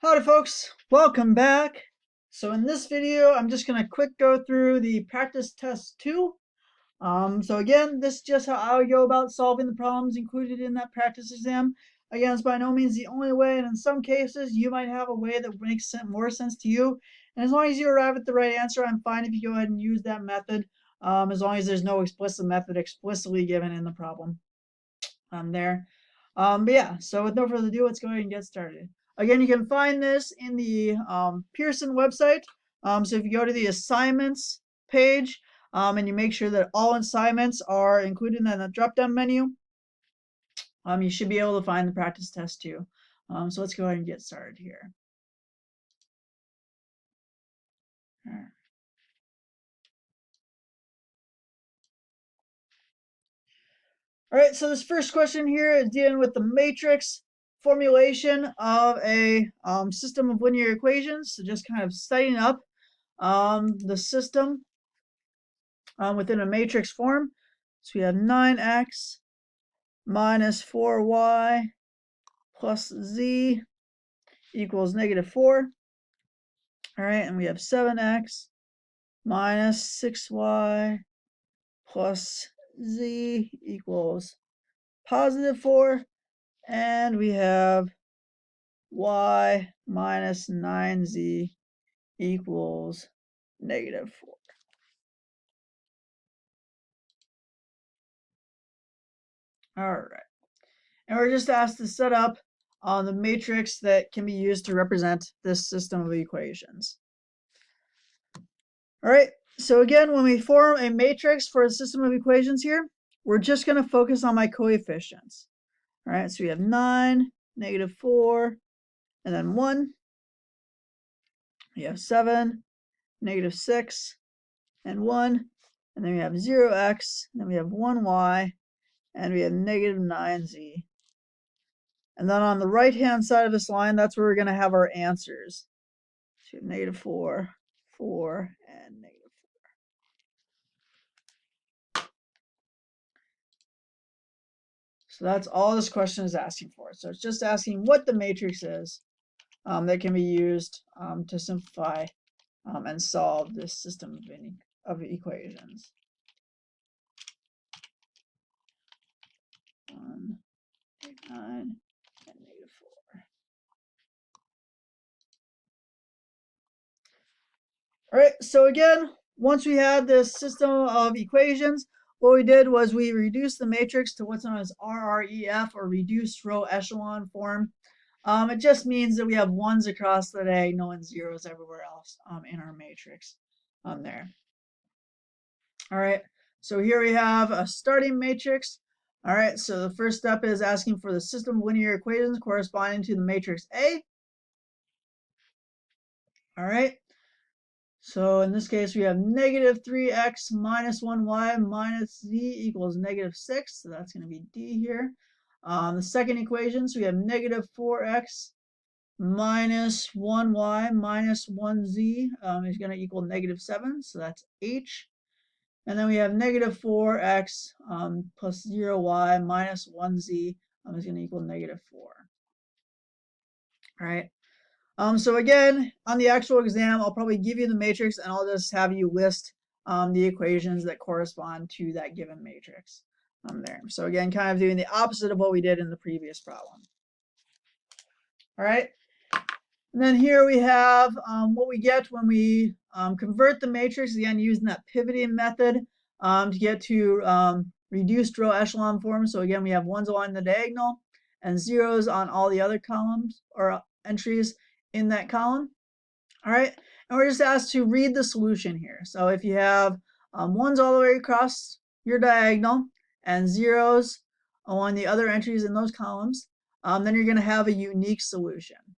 Howdy folks, welcome back. So in this video, I'm just going to quick go through the practice test 2. So again, this is just how I would go about solving the problems included in that practice exam. Again, it's by no means the only way, and in some cases, you might have a way that makes more sense to you. And as long as you arrive at the right answer, I'm fine if you go ahead and use that method, as long as there's no explicit method explicitly given in the problem. There. But yeah, so with no further ado, let's go ahead and get started. Again, you can find this in the Pearson website. So if you go to the assignments page and you make sure that all assignments are included in the drop-down menu, you should be able to find the practice test too. So let's go ahead and get started here. All right. All right, so this first question here is dealing with the matrix formulation of a system of linear equations. So just kind of setting up the system within a matrix form. So we have 9x minus 4y plus z equals -4. All right, and we have 7x minus 6y plus z equals +4. And we have y minus 9z equals -4. All right. And we're just asked to set up the matrix that can be used to represent this system of equations. All right, so again, when we form a matrix for a system of equations here, we're just going to focus on my coefficients. All right, so we have 9, -4, and then 1. We have 7, -6, and 1. And then we have 0x, and then we have 1y, and we have -9z. And then on the right-hand side of this line, that's where we're going to have our answers. So we have -4, 4, and -4. So that's all this question is asking for. So it's just asking what the matrix is that can be used to simplify and solve this system of equations. 1, 9, and -4. All right, so again, once we had this system of equations, what we did was we reduced the matrix to what's known as RREF, or reduced row echelon form. It just means that we have ones across the diagonal and zeros everywhere else in our matrix there. All right, so here we have a starting matrix. All right, so the first step is asking for the system of linear equations corresponding to the matrix A. All right, so in this case, we have -3x minus 1y minus z equals -6. So that's going to be D here. The second equation, so we have -4x minus 1y minus 1z is going to equal -7. So that's H. And then we have -4x plus 0y minus 1z is going to equal -4. All right. So again, on the actual exam, I'll probably give you the matrix and I'll just have you list the equations that correspond to that given matrix there. So again, kind of doing the opposite of what we did in the previous problem. All right. And then here we have what we get when we convert the matrix, again, using that pivoting method to get to reduced row echelon form. So again, we have ones along the diagonal and zeros on all the other columns or entries in that column. All right, and we're just asked to read the solution here. So if you have ones all the way across your diagonal and zeros along the other entries in those columns, then you're going to have a unique solution.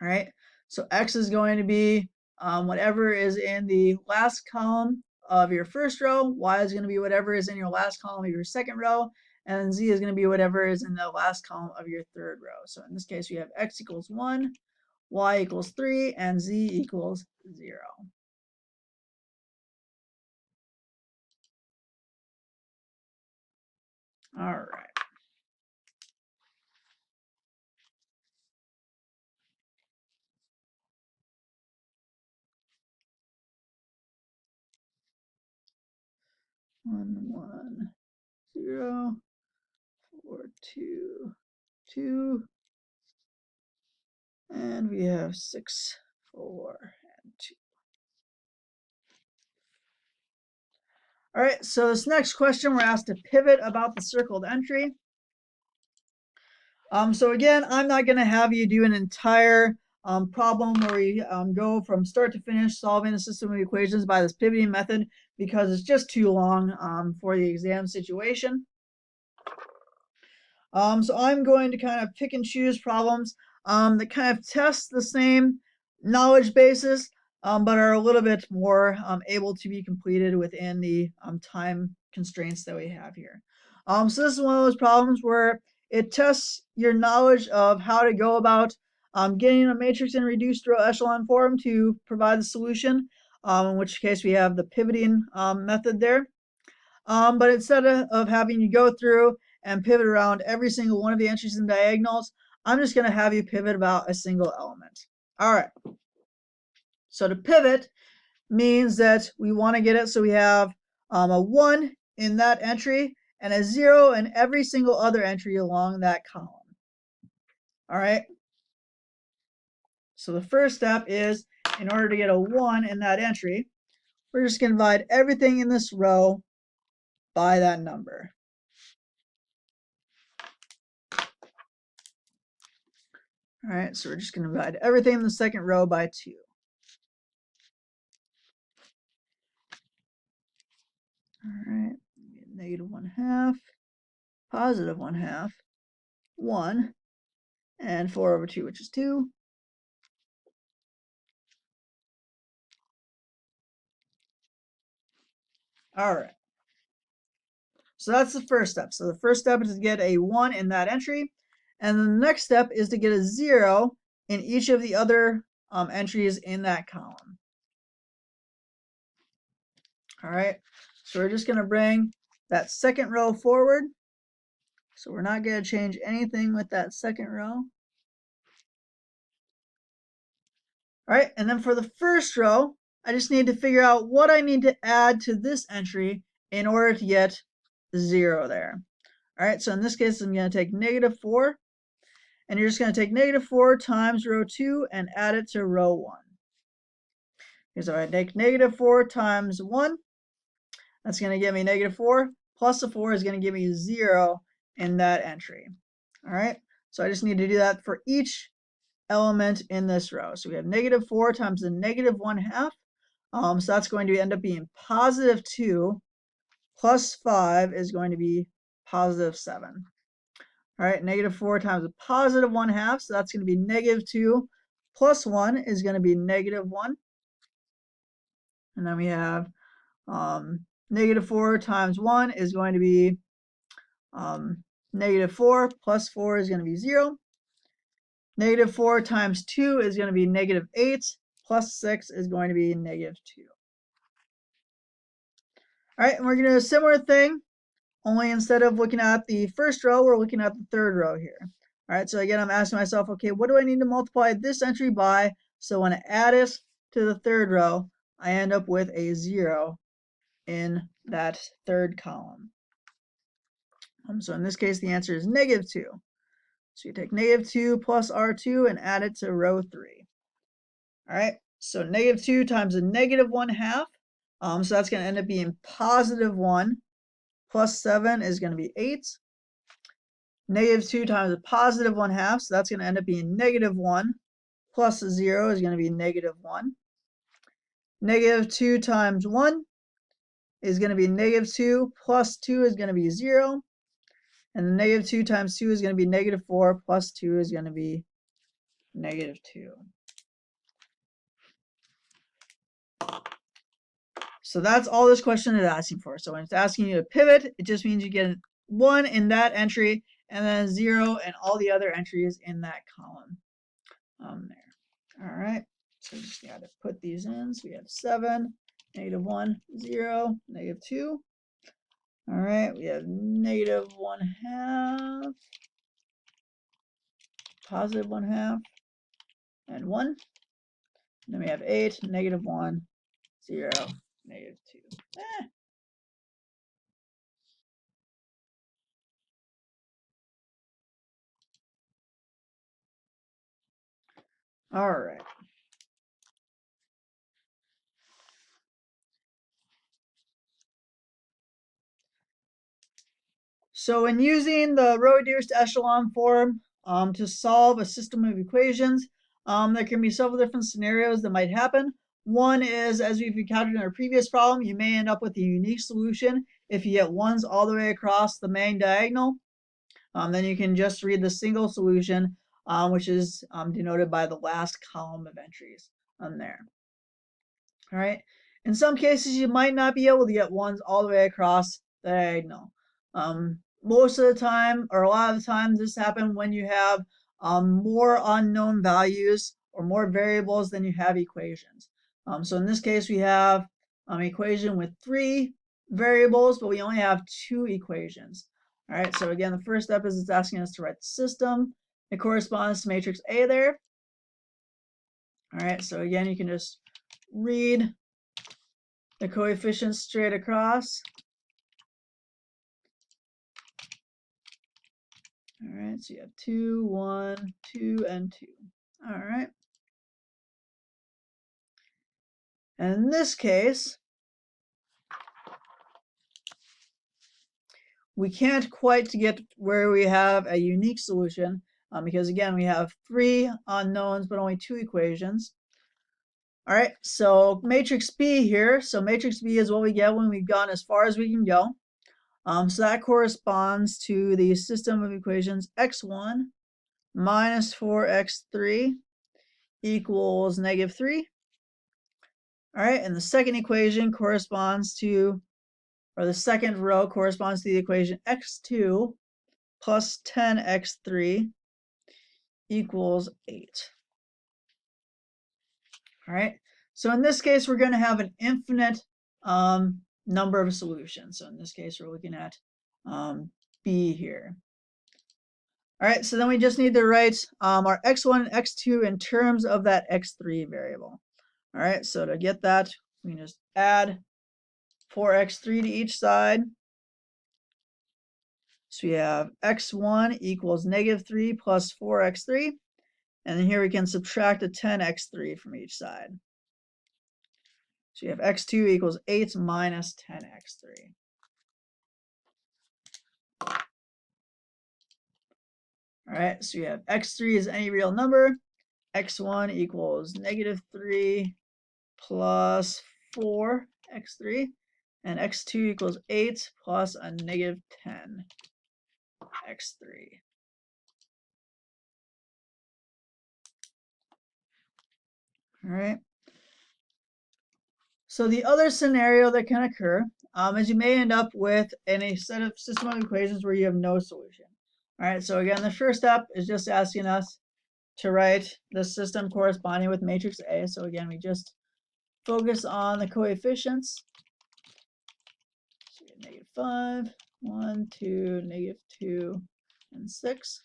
All right, so x is going to be whatever is in the last column of your first row, y is going to be whatever is in your last column of your second row, and z is going to be whatever is in the last column of your third row. So in this case, we have x equals 1, y equals 3, and z equals 0. All right. 1, 1, 0, 4, 2, 2, and we have 6, 4, and 2. All right, so this next question, we're asked to pivot about the circled entry. So again, I'm not going to have you do an entire problem where we go from start to finish solving the system of equations by this pivoting method, because it's just too long for the exam situation. So I'm going to kind of pick and choose problems that kind of test the same knowledge basis, but are a little bit more able to be completed within the time constraints that we have here. So this is one of those problems where it tests your knowledge of how to go about getting a matrix in reduced row echelon form to provide the solution, in which case we have the pivoting method there. But instead of having you go through and pivot around every single one of the entries and diagonals, I'm just going to have you pivot about a single element. All right. So to pivot means that we want to get it so we have a 1 in that entry and a 0 in every single other entry along that column. All right. So the first step is, in order to get a 1 in that entry, we're just going to divide everything in this row by that number. All right, so we're just going to divide everything in the second row by 2. All right, -1/2, +1/2, 1, and 4/2, which is 2. All right, so that's the first step. So the first step is to get a 1 in that entry, and then the next step is to get a 0 in each of the other entries in that column. All right, so we're just going to bring that second row forward. So we're not going to change anything with that second row. All right, and then for the first row, I just need to figure out what I need to add to this entry in order to get 0 there. All right, so in this case, I'm going to take -4, and you're just going to take -4 times row 2 and add it to row 1. Okay, so I take -4 times 1, that's going to give me -4, plus the 4 is going to give me 0 in that entry. All right, so I just need to do that for each element in this row. So we have -4 times the -1/2. So that's going to end up being +2, plus 5 is going to be +7. All right, -4 times the +1/2, so that's going to be -2, plus 1 is going to be -1. And then we have -4 times 1 is going to be -4, plus 4 is going to be 0. -4 times 2 is going to be -8, plus 6 is going to be -2. All right, and we're going to do a similar thing, only instead of looking at the first row, we're looking at the third row here. All right, so again, I'm asking myself, okay, what do I need to multiply this entry by? So when I add it to the third row, I end up with a 0 in that third column. So in this case, the answer is -2. So you take -2 plus R2 and add it to row 3. All right, so -2 times a -1/2. So that's going to end up being +1, plus 7 is going to be 8. -2 times a +1/2, so that's going to end up being -1, plus 0 is going to be -1. -2 times 1 is going to be -2, plus 2 is going to be 0. And -2 times 2 is going to be -4, plus 2 is going to be -2. So that's all this question is asking for. So when it's asking you to pivot, it just means you get 1 in that entry and then 0 in all the other entries in that column there. All right, so we just got to put these in. So we have 7, -1, 0, -2. All right, we have -1/2, +1/2, and 1. And then we have 8, -1, 0, -2. All right. So in using the row-reduced echelon form to solve a system of equations, there can be several different scenarios that might happen. One is, as we've encountered in our previous problem, you may end up with a unique solution if you get ones all the way across the main diagonal. Then you can just read the single solution, which is denoted by the last column of entries on there. All right. In some cases, you might not be able to get ones all the way across the diagonal. Most of the time, or a lot of the time, this happens when you have more unknown values or more variables than you have equations. So in this case, we have an equation with 3 variables, but we only have 2 equations. All right, so again, the first step is it's asking us to write the system. It corresponds to matrix A there. All right, so again, you can just read the coefficients straight across. All right, so you have 2, 1, 2, and 2. All right. And in this case, we can't quite get where we have a unique solution because, again, we have 3 unknowns but only 2 equations. All right, so matrix B here. So matrix B is what we get when we've gone as far as we can go. So that corresponds to the system of equations x1 minus 4x3 equals -3. All right, and the second equation corresponds to, or the second row corresponds to the equation x2 plus 10x3 equals 8. All right, so in this case, we're going to have an infinite number of solutions. So in this case, we're looking at B here. All right, so then we just need to write our x1 and x2 in terms of that x3 variable. All right, so to get that, we can just add 4x3 to each side. So we have x1 equals -3 plus 4x3. And then here we can subtract a 10x3 from each side. So you have x2 equals 8 minus 10x3. All right, so you have x3 is any real number. x1 equals -3 plus 4x3. And x2 equals 8 plus a -10x3. All right. So the other scenario that can occur is you may end up with a set of system of equations where you have no solution. All right, so again, the first step is just asking us to write the system corresponding with matrix A. So again, we just focus on the coefficients. So we have -5, 1, 2, -2, and 6.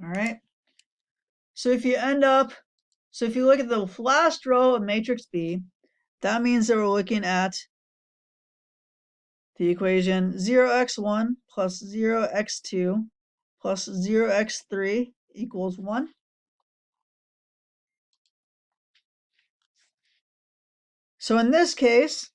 All right. So if you look at the last row of matrix B, that means that we're looking at the equation 0x1 plus 0x2 plus 0x3 equals 1. So in this case,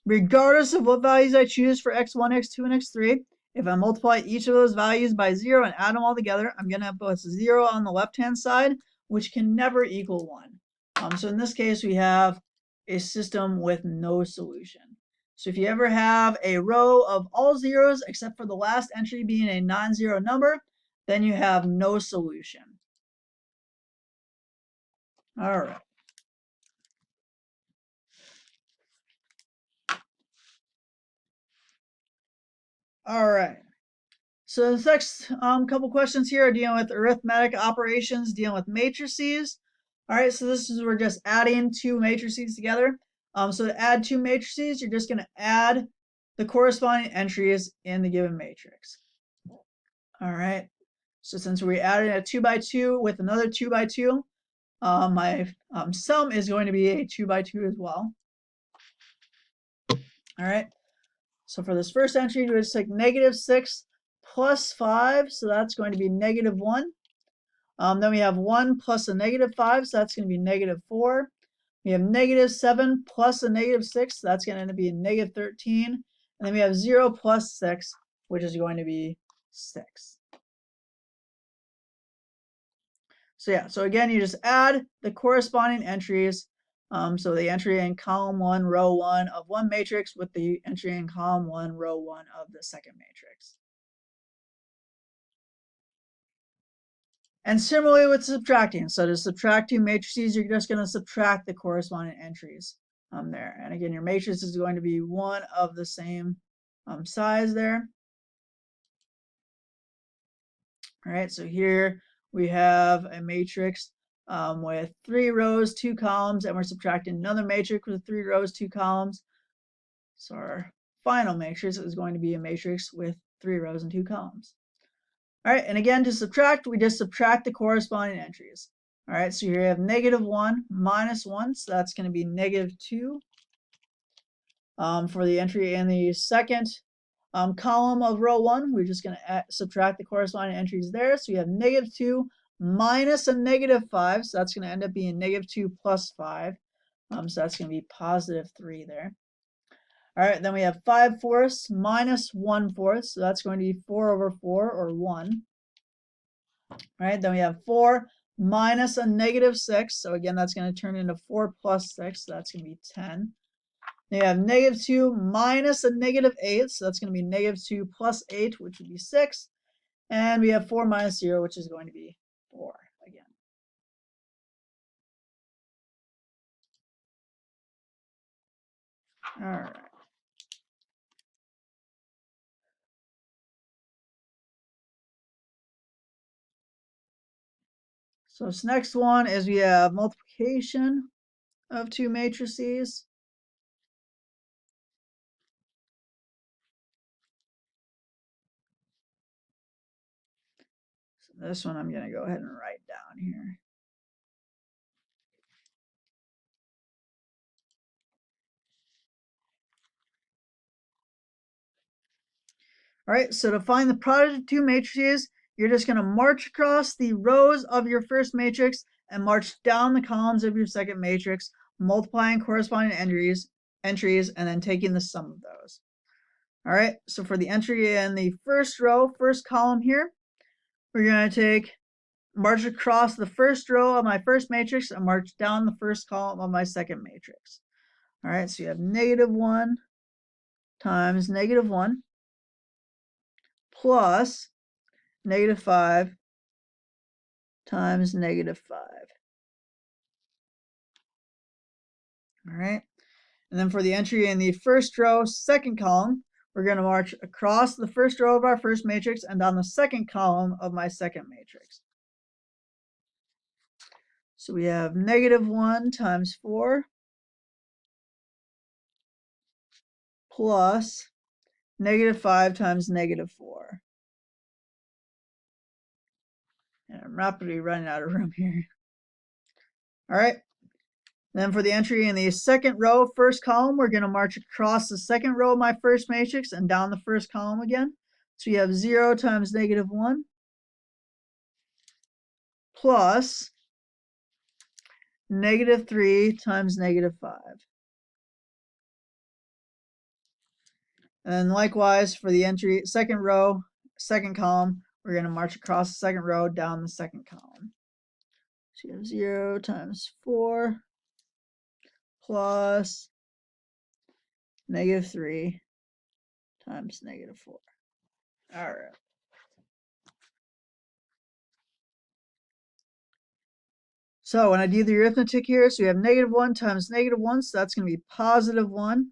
regardless of what values I choose for x1, x2, and x3, if I multiply each of those values by 0 and add them all together, I'm going to have both 0 on the left-hand side, which can never equal 1. So in this case, we have a system with no solution. So if you ever have a row of all zeros except for the last entry being a non-zero number, then you have no solution. All right. All right. So the next couple questions here are dealing with arithmetic operations, dealing with matrices. All right, so this is, we're just adding 2 matrices together. So to add 2 matrices, you're just going to add the corresponding entries in the given matrix. All right, so since we added a 2 by 2 with another 2 by 2, my sum is going to be a 2 by 2 as well. All right, so for this first entry, we just take -6 plus 5, so that's going to be -1. Then we have 1 plus a negative 5, so that's going to be negative 4. We have negative 7 plus a negative 6, so that's going to end up being negative 13. And then we have 0 plus 6, which is going to be 6. So yeah, so again, you just add the corresponding entries. So the entry in column 1, row 1 of one matrix with the entry in column 1, row 1 of the second matrix. And similarly with subtracting. So to subtract two matrices, you're just going to subtract the corresponding entries there. And again, your matrix is going to be one of the same size there. All right, so here we have a matrix with 3 rows, 2 columns, and we're subtracting another matrix with 3 rows, 2 columns. So our final matrix is going to be a matrix with 3 rows and 2 columns. All right, and again, to subtract, we just subtract the corresponding entries. All right, so here you have negative 1 minus 1, so that's going to be negative 2 for the entry in the second column of row 1. We're just going to subtract the corresponding entries there. So you have negative 2 minus a negative 5, so that's going to end up being negative 2 plus 5. So that's going to be positive 3 there. All right, then we have 5/4 minus 1/4, so that's going to be 4 over 4, or 1. All right, then we have 4 minus a negative 6, so again, that's going to turn into 4 plus 6, so that's going to be 10. Then you have negative 2 minus a negative 8, so that's going to be negative 2 plus 8, which would be 6. And we have 4 minus 0, which is going to be 4 again. All right. So this next one is we have multiplication of two matrices. So this one I'm going to go ahead and write down here. All right, so to find the product of two matrices, you're just going to march across the rows of your first matrix and march down the columns of your second matrix, multiplying corresponding entries, and then taking the sum of those. All right, so for the entry in the first row, first column here, we're going to march across the first row of my first matrix and march down the first column of my second matrix. All right, so you have negative 1 times negative 1 plus negative 5 times negative 5. All right, and then for the entry in the first row, second column, we're going to march across the first row of our first matrix and down the second column of my second matrix. So we have negative 1 times 4 plus negative 5 times negative 4. And I'm rapidly running out of room here. All right. Then for the entry in the second row, first column, we're going to march across the second row of my first matrix and down the first column again. So you have 0 times negative 1 plus negative 3 times negative 5. And then likewise for the entry, second row, second column, we're going to march across the second row, down the second column. So you have 0 times 4 plus negative 3 times negative 4. All right. So when I do the arithmetic here, so we have negative 1 times negative 1, so that's going to be positive 1.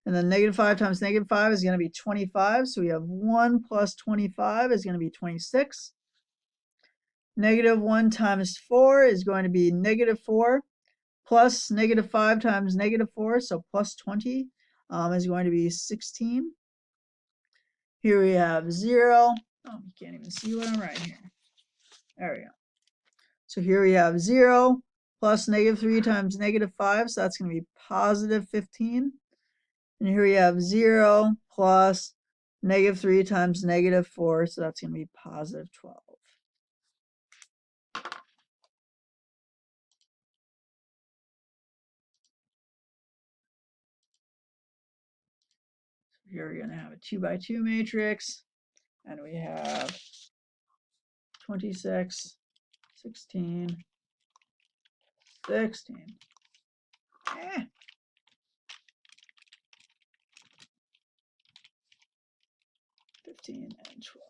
And then negative 5 times negative 5 is going to be 25. So we have 1 plus 25 is going to be 26. Negative 1 times 4 is going to be negative 4 plus negative 5 times negative 4, so plus 20 is going to be 16. Here we have 0. Oh, you can't even see what I'm writing here. There we go. So here we have 0 plus negative 3 times negative 5, so that's going to be positive 15. And here we have 0 plus negative 3 times negative 4, so that's going to be positive 12. here we're going to have a 2 by 2 matrix, and we have 26, 16, 16. 15 and 12.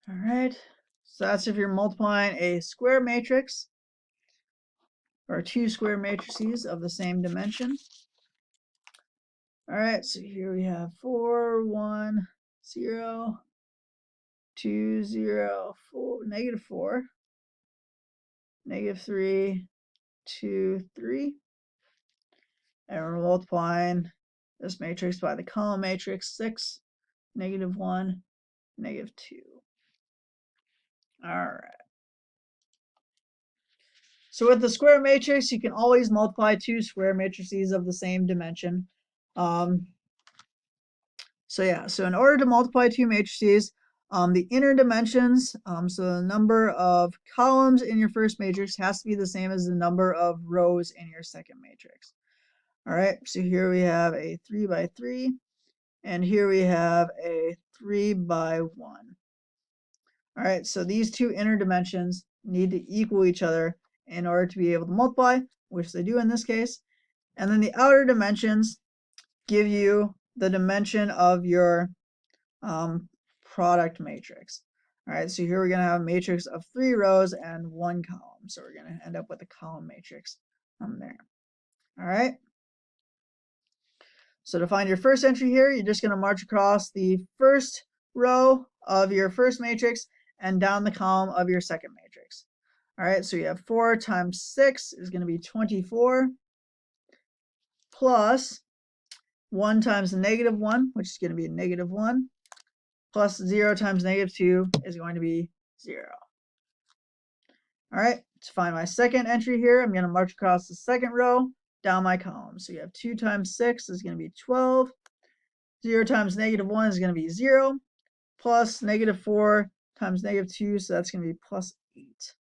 All right, so that's if you're multiplying a square matrix or two square matrices of the same dimension. All right, so here we have 4, 1, 0, 2, 0, 4, -4, -3, 2, 3. And we're multiplying this matrix by the column matrix 6, -1, -2. All right. So with the square matrix, you can always multiply two square matrices of the same dimension. So in order to multiply two matrices, the inner dimensions, so the number of columns in your first matrix has to be the same as the number of rows in your second matrix. All right, so here we have a 3 by 3, and here we have a 3 by 1. All right, so these two inner dimensions need to equal each other in order to be able to multiply, which they do in this case. And then the outer dimensions give you the dimension of your product matrix. All right, so here we're going to have a matrix of 3 rows and 1 column. So we're going to end up with a column matrix there. All right. So to find your first entry here, you're just going to march across the first row of your first matrix and down the column of your second matrix. All right, so you have 4 times 6 is going to be 24, plus 1 times -1, which is going to be -1, plus 0 times -2 is going to be 0. All right, to find my second entry here, I'm going to march across the second row, down my column. So you have 2 times 6 is going to be 12, 0 times -1 is going to be 0, plus -4 times -2, so that's going to be plus 8.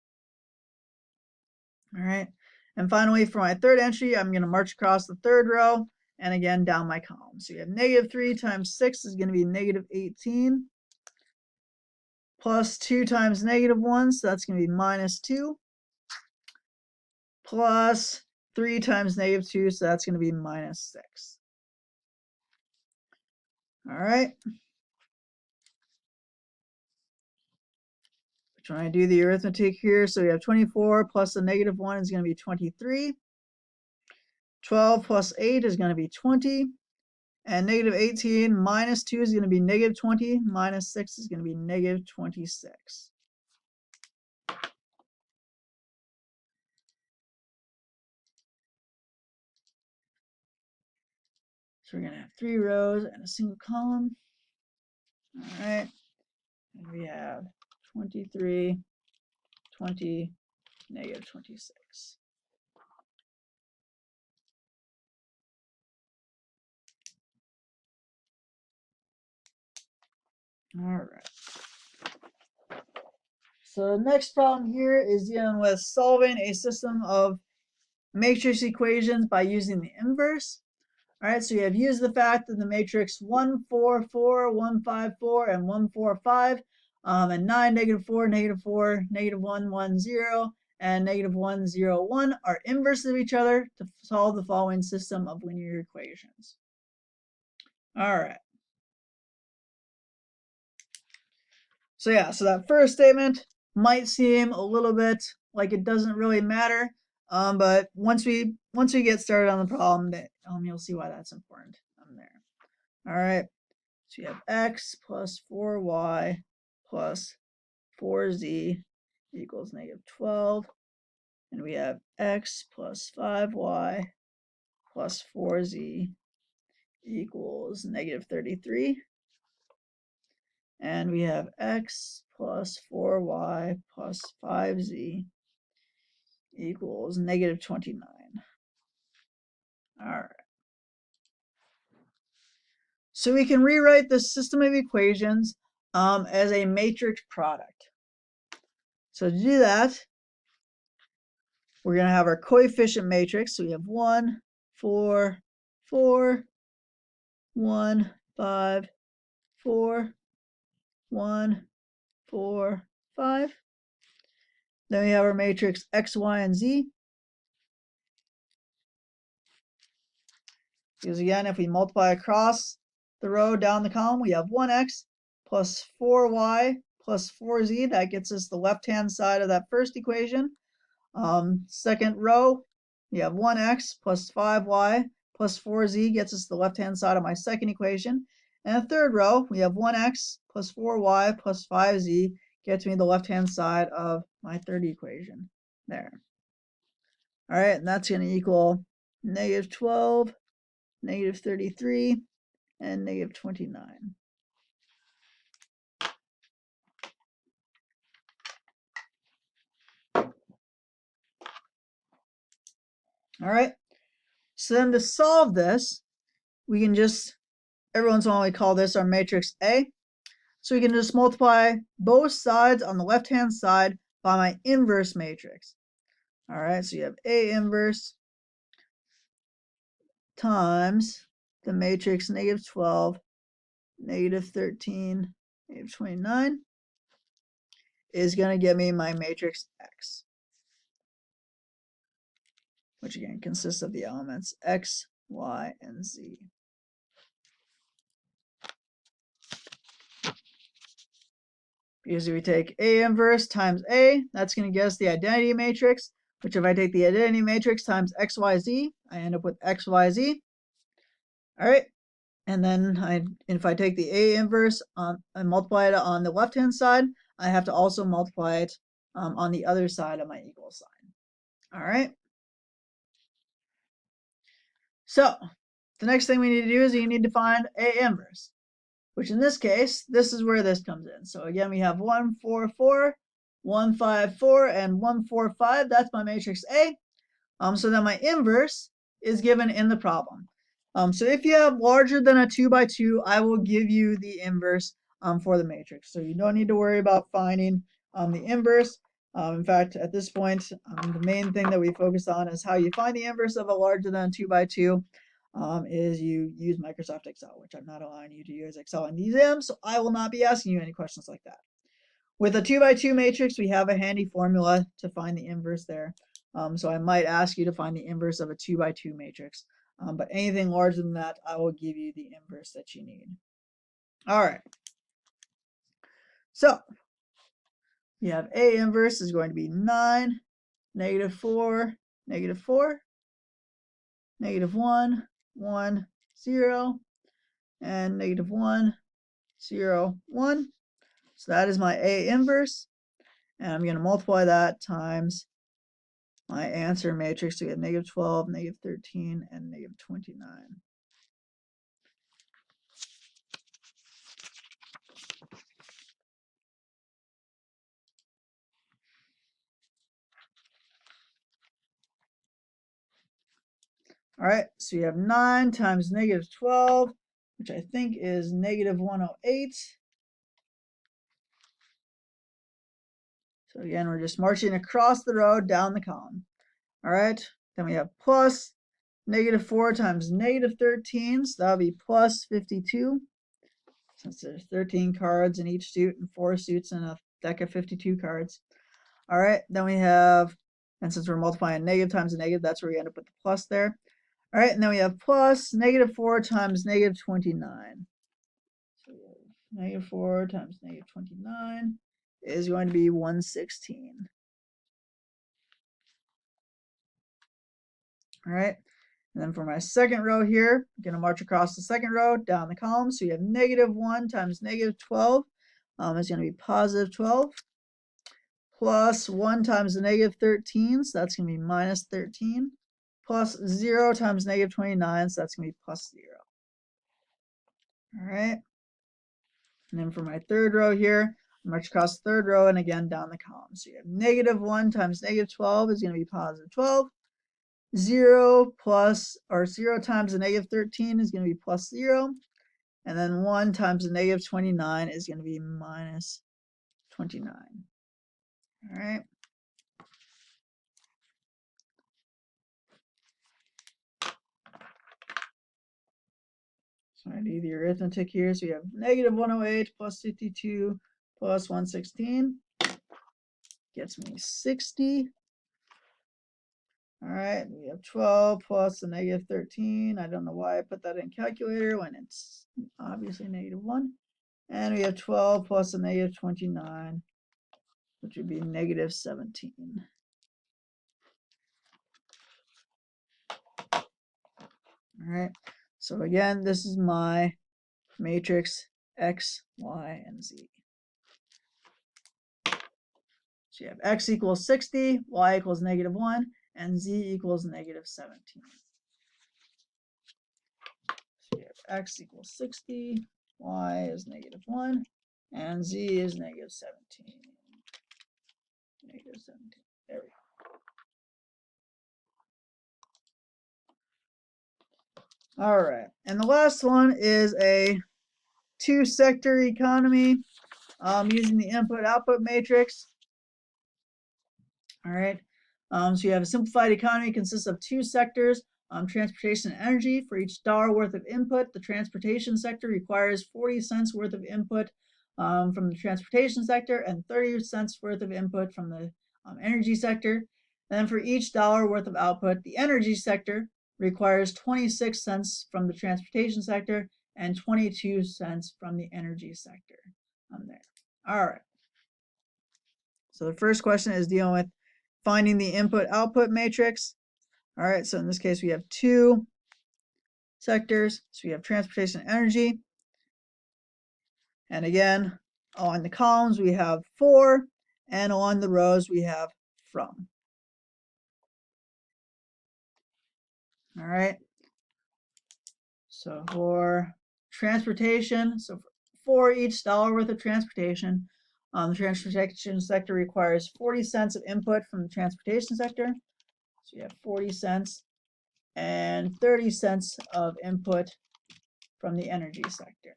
All right, and finally for my third entry, I'm going to march across the third row and again down my column. So you have -3 times 6 is going to be -18, plus 2 times -1, so that's going to be -2, plus 3 times -2, so that's going to be -6. All right. Trying to do the arithmetic here. So we have 24 plus the -1 is going to be 23. 12 plus 8 is going to be 20. And -18 minus 2 is going to be -20. Minus 6 is going to be -26. So we're going to have 3 rows and a single column. All right. And we have 23, 20, -26. All right. So the next problem here is dealing with solving a system of matrix equations by using the inverse. All right, so you have used the fact that the matrix 1, 4, 4, 1, 5, 4, and 1, 4, 5, and 9, -4, -4, -1, 1, 0, and -1, 0, 1 are inverses of each other to solve the following system of linear equations. All right. So yeah, so that first statement might seem a little bit like it doesn't really matter, but once we get started on the problem, that you'll see why that's important there. All right, so you have x plus 4y plus 4z equals -12, and we have x plus 5y plus 4z equals -33. And we have x plus 4y plus 5z equals -29. All right. So we can rewrite this system of equations as a matrix product. So to do that, we're going to have our coefficient matrix. So we have 1, 4, 4, 1, 5, 4, 1, 4, 5. Then we have our matrix X, Y, and Z. Because again, if we multiply across the row down the column, we have 1x plus 4y plus 4z. That gets us the left-hand side of that first equation. Second row, we have 1x plus 5y plus 4z gets us the left-hand side of my second equation. And the third row, we have 1x plus 4y plus 5z gets me the left-hand side of my third equation there. All right, and that's going to equal negative 12, negative 33, and negative 29. All right, so then to solve this, we can just, every once in a while we call this our matrix A. So we can just multiply both sides on the left-hand side by my inverse matrix. All right, so you have A inverse times the matrix negative 12, negative 13, negative 29 is going to give me my matrix X, which again consists of the elements X, Y, and Z. Because if we take A inverse times A, that's going to get us the identity matrix, which if I take the identity matrix times XYZ, I end up with XYZ. All right, and then if I take the A inverse and multiply it on the left-hand side, I have to also multiply it on the other side of my equal sign. All right. So the next thing we need to do is you need to find A inverse, which in this case, this is where this comes in. So again, we have 1, 4, 4, 1, 5, 4, and 1, 4, 5. That's my matrix A. So then my inverse is given in the problem. So if you have larger than a 2 by 2, I will give you the inverse for the matrix. So you don't need to worry about finding the inverse. In fact, at this point, the main thing that we focus on is how you find the inverse of a larger than a 2 by 2 is you use Microsoft Excel, which I'm not allowing you to use Excel in the exam, so I will not be asking you any questions like that. With a 2 by 2 matrix, we have a handy formula to find the inverse there. So I might ask you to find the inverse of a 2 by 2 matrix. But anything larger than that, I will give you the inverse that you need. All right. So we have A inverse is going to be 9, negative 4, negative 4, negative 1, 1, 0, and negative 1, 0, 1. So that is my A inverse. And I'm going to multiply that times my answer matrix. So we have negative 12, negative 13, and negative 29. All right, so you have 9 times negative 12, which I think is negative 108. So again, we're just marching across the row down the column. All right, then we have plus negative 4 times negative 13, so that'll be plus 52. Since there's 13 cards in each suit and 4 suits in a deck of 52 cards. All right, then we have, and since we're multiplying negative times a negative, that's where we end up with the plus there. All right, and then we have plus negative 4 times negative 29. So negative 4 times negative 29 is going to be 116. All right, and then for my second row here, I'm going to march across the second row down the column. So you have negative 1 times negative 12 is going to be positive 12. Plus 1 times the negative 13, so that's going to be minus 13. Plus 0 times negative 29, so that's going to be plus 0. All right. And then for my third row here, march across the third row and again down the column. So you have negative 1 times negative 12 is going to be positive 12. 0 times the negative 13 is going to be plus 0. And then 1 times the negative 29 is going to be minus 29. All right. So I do the arithmetic here. So we have negative 108 plus 52 plus 116 gets me 60. All right, we have 12 plus a negative 13. I don't know why I put that in calculator when it's obviously negative 1. And we have 12 plus a negative 29, which would be negative 17. All right, so again, this is my matrix X, Y, and Z. So you have X equals 60, Y equals negative 1, and Z equals negative 17. So you have X equals 60, Y is negative 1, and Z is negative 17. Negative 17. There we go. All right, and the last one is a two-sector economy using the input-output matrix. All right, so you have a simplified economy consists of two sectors, transportation and energy. For each dollar worth of input, the transportation sector requires 40 cents worth of input from the transportation sector and 30 cents worth of input from the energy sector. And then for each dollar worth of output, the energy sector requires 26 cents from the transportation sector and 22 cents from the energy sector. There. All right. So the first question is dealing with finding the input-output matrix. All right, so in this case, we have two sectors. So we have transportation and energy. And again, on the columns, we have for, and on the rows, we have from. All right. So for transportation, so for each dollar worth of transportation, the transportation sector requires 40 cents of input from the transportation sector. So you have 40 cents and 30 cents of input from the energy sector.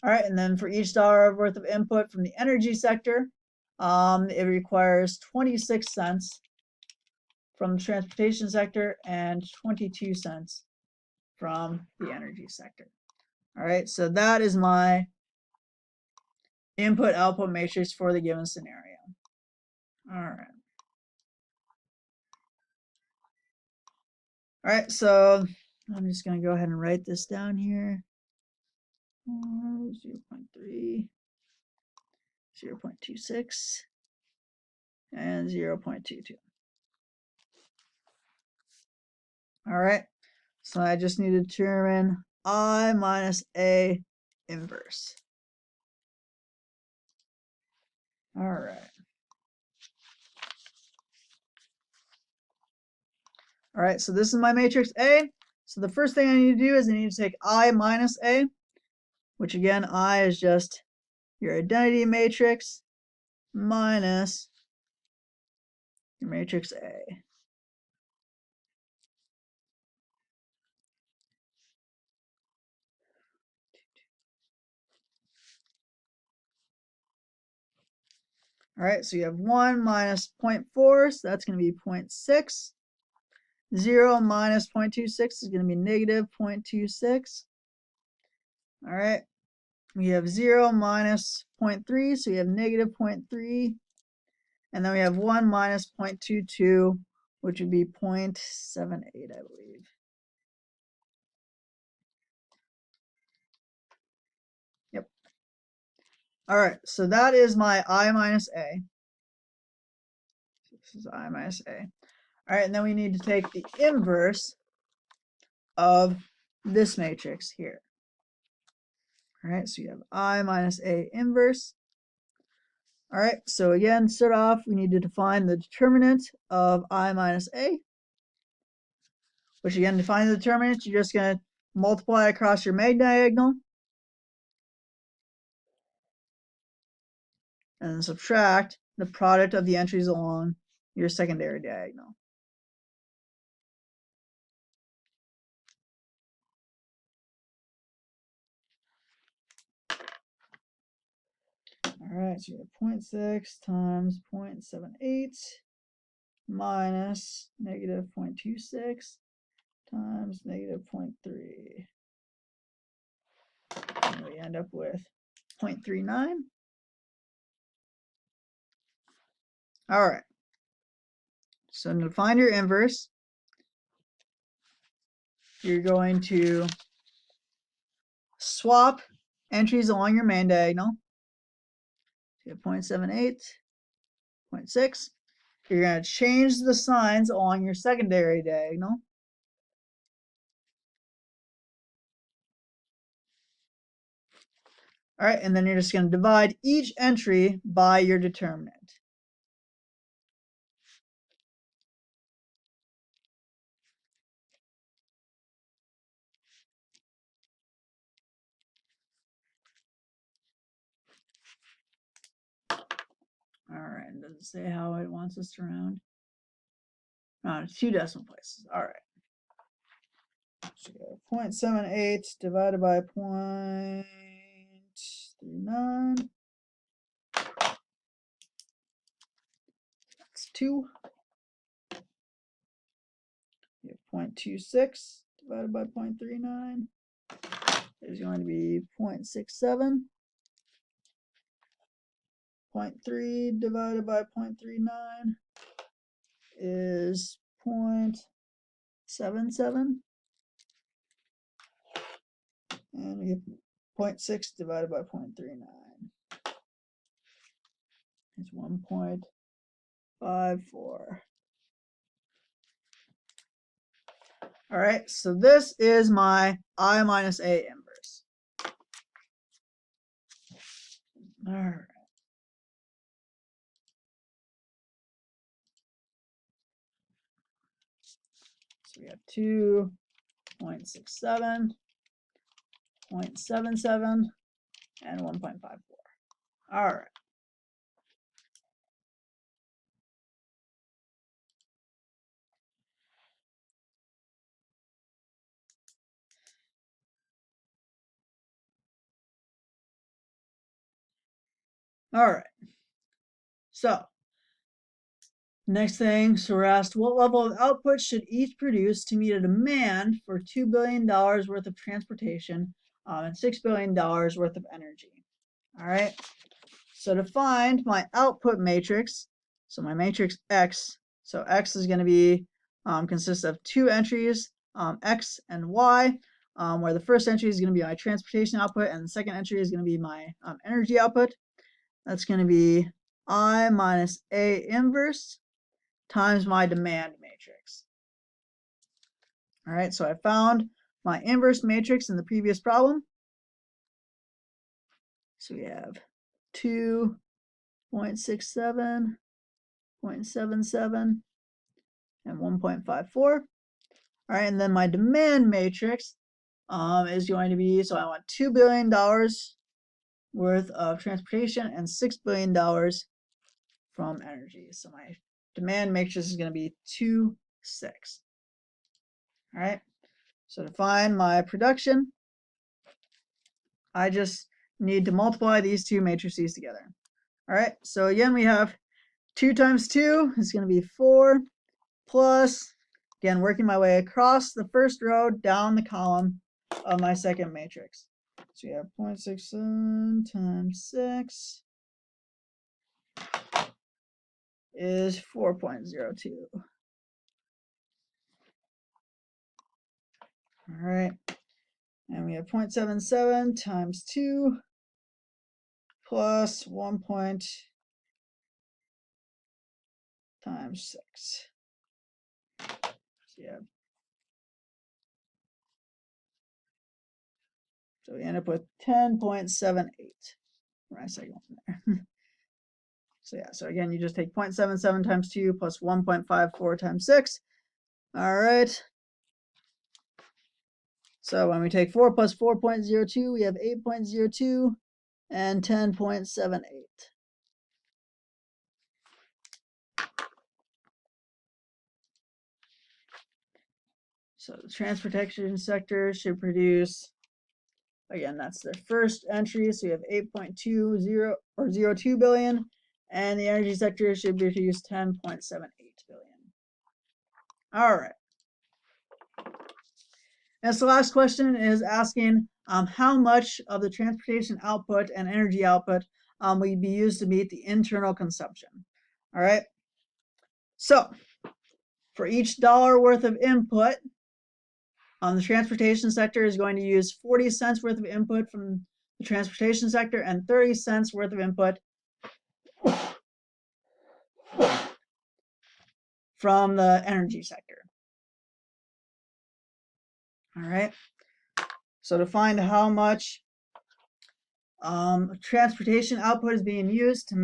All right, and then for each dollar worth of input from the energy sector, it requires 26 cents from the transportation sector and 22 cents from the energy sector. All right, so that is my input-output matrix for the given scenario. All right. All right, so I'm just going to go ahead and write this down here. 0.3, 0.26, and 0.22. All right, so I just need to determine I minus A inverse. All right. All right, so this is my matrix A. So the first thing I need to do is I need to take I minus A, which again, I is just your identity matrix minus your matrix A. All right, so you have 1 minus 0.4, so that's going to be 0.6. 0 minus 0.26 is going to be negative 0.26. All right, we have 0 minus 0.3, so we have negative 0.3. And then we have 1 minus 0.22, which would be 0.78, I believe. Yep. All right, so that is my I minus A. This is I minus A. All right, and then we need to take the inverse of this matrix here. All right, so you have I minus A inverse. All right, so again, start off, we need to define the determinant of I minus A, which again, define the determinant, you're just going to multiply across your mag diagonal and then subtract the product of the entries along your secondary diagonal. All right, so you have 0.6 times 0.78 minus negative 0.26 times negative 0.3. And we end up with 0.39. All right. So to find your inverse, you're going to swap entries along your main diagonal. You have 0.78, 0.6. You're going to change the signs along your secondary diagonal. All right, and then you're just going to divide each entry by your determinant. All right, does it say how it wants us to round? 2 decimal places. All right. So 0.78 divided by 0.39. That's 2. You have 0.26 divided by 0.39. There's going to be 0.67. 0.3 divided by 0.39 is 0.77. And we have 0.6 divided by 0.39. It's 1.54. All right, so this is my I minus A inverse. All right. So we have 2.67, 0.77, and 1.54. All right. All right. So next thing, so we're asked what level of output should each produce to meet a demand for $2 billion worth of transportation and $6 billion worth of energy. All right. So to find my output matrix, so my matrix X, so X is going to be consists of 2 entries, X and Y, where the first entry is going to be my transportation output and the second entry is going to be my energy output. That's going to be I minus A inverse times my demand matrix. All right, so I found my inverse matrix in the previous problem. So we have 2.67, 0.77, and 1.54. All right, and then my demand matrix is going to be, so I want $2 billion worth of transportation and $6 billion from energy. So my demand matrix is going to be 2, 6. All right, so to find my production, I just need to multiply these 2 matrices together. All right, so again, we have 2 times 2 is going to be 4 plus, again, working my way across the first row down the column of my second matrix. So we have 0.67 times 6 is 4.02. All right, and we have 0.77 times 2 plus 1 times 6. So yeah. So we end up with 10.78. My second one there. So yeah, so again, you just take 0.77 times 2 plus 1.54 times 6. All right. So when we take 4 plus 4.02, we have 8.02 and 10.78. So the transportation sector should produce, again, that's their first entry. So we have 8.20 or 02 billion, and the energy sector should produce 10.78 billion. All right. And so the last question is asking how much of the transportation output and energy output will be used to meet the internal consumption. All right. So for each dollar worth of input, the transportation sector is going to use 40 cents worth of input from the transportation sector and 30 cents worth of input from the energy sector. All right. So to find how much transportation output is being used to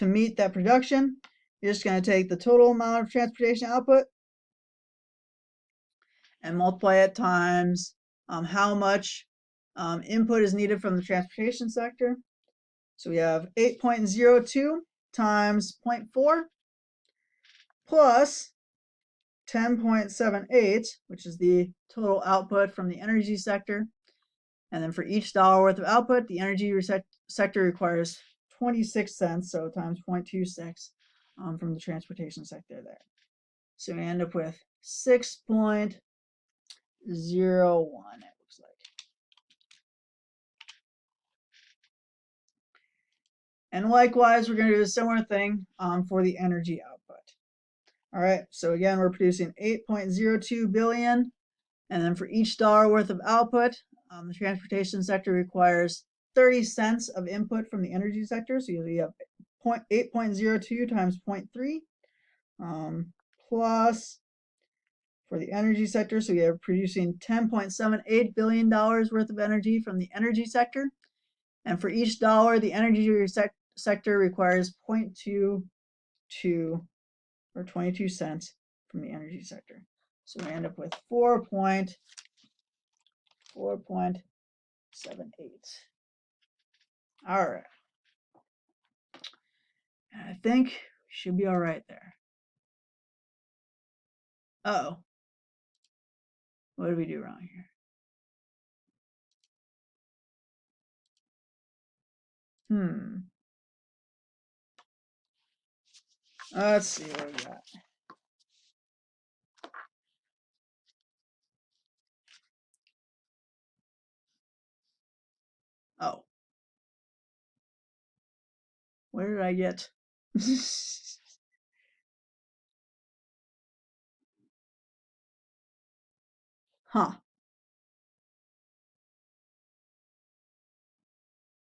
meet that production, you're just going to take the total amount of transportation output and multiply it times how much input is needed from the transportation sector. So we have 8.02 times 0.4 plus 10.78, which is the total output from the energy sector. And then for each dollar worth of output, the energy sector requires 26 cents, so times 0.26 from the transportation sector there. So we end up with 6.01, it looks like. And likewise, we're going to do a similar thing for the energy output. All right, so again, we're producing 8.02 billion. And then for each dollar worth of output, the transportation sector requires 30 cents of input from the energy sector. So you have 8.02 times 0.3 plus for the energy sector. So we are producing $10.78 billion worth of energy from the energy sector. And for each dollar, the energy sector requires 0.22 or 22 cents from the energy sector. So we end up with 4.78. All right. And I think we should be all right there. Uh-oh. What did we do wrong here? Let's see what we got. Oh. Where did I get? Huh.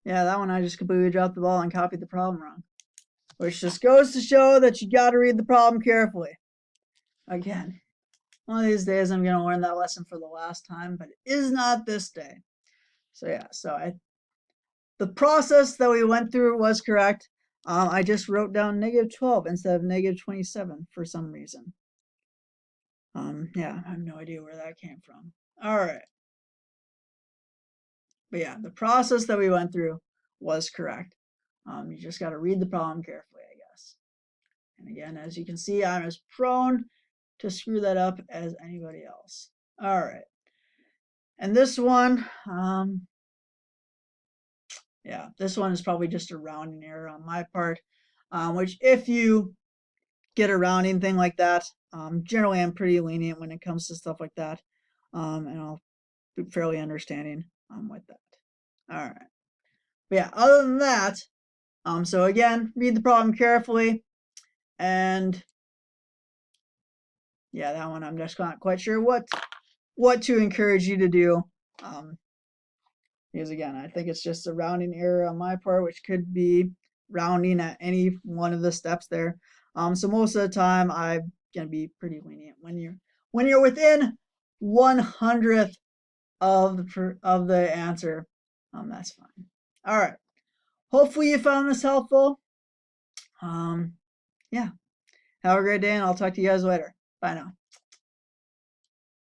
Yeah, that one I just completely dropped the ball and copied the problem wrong. Which just goes to show that you got to read the problem carefully. Again, one of these days I'm going to learn that lesson for the last time, but it is not this day. So yeah, the process that we went through was correct. I just wrote down -12 instead of -27 for some reason. Yeah, I have no idea where that came from. All right. But yeah, the process that we went through was correct. You just got to read the problem carefully, I guess. And again, as you can see, I'm as prone to screw that up as anybody else. All right. And this one, yeah, this one is probably just a rounding error on my part, which if you get a rounding thing like that, generally I'm pretty lenient when it comes to stuff like that, and I'll be fairly understanding with that. All right. But yeah, other than that, so again, read the problem carefully, and yeah, that one I'm just not quite sure what to encourage you to do. Because again, I think it's just a rounding error on my part, which could be rounding at any one of the steps there. So most of the time, I'm gonna be pretty lenient when you're within 1/100th of the answer. That's fine. All right. Hopefully you found this helpful. Yeah. Have a great day, and I'll talk to you guys later. Bye now.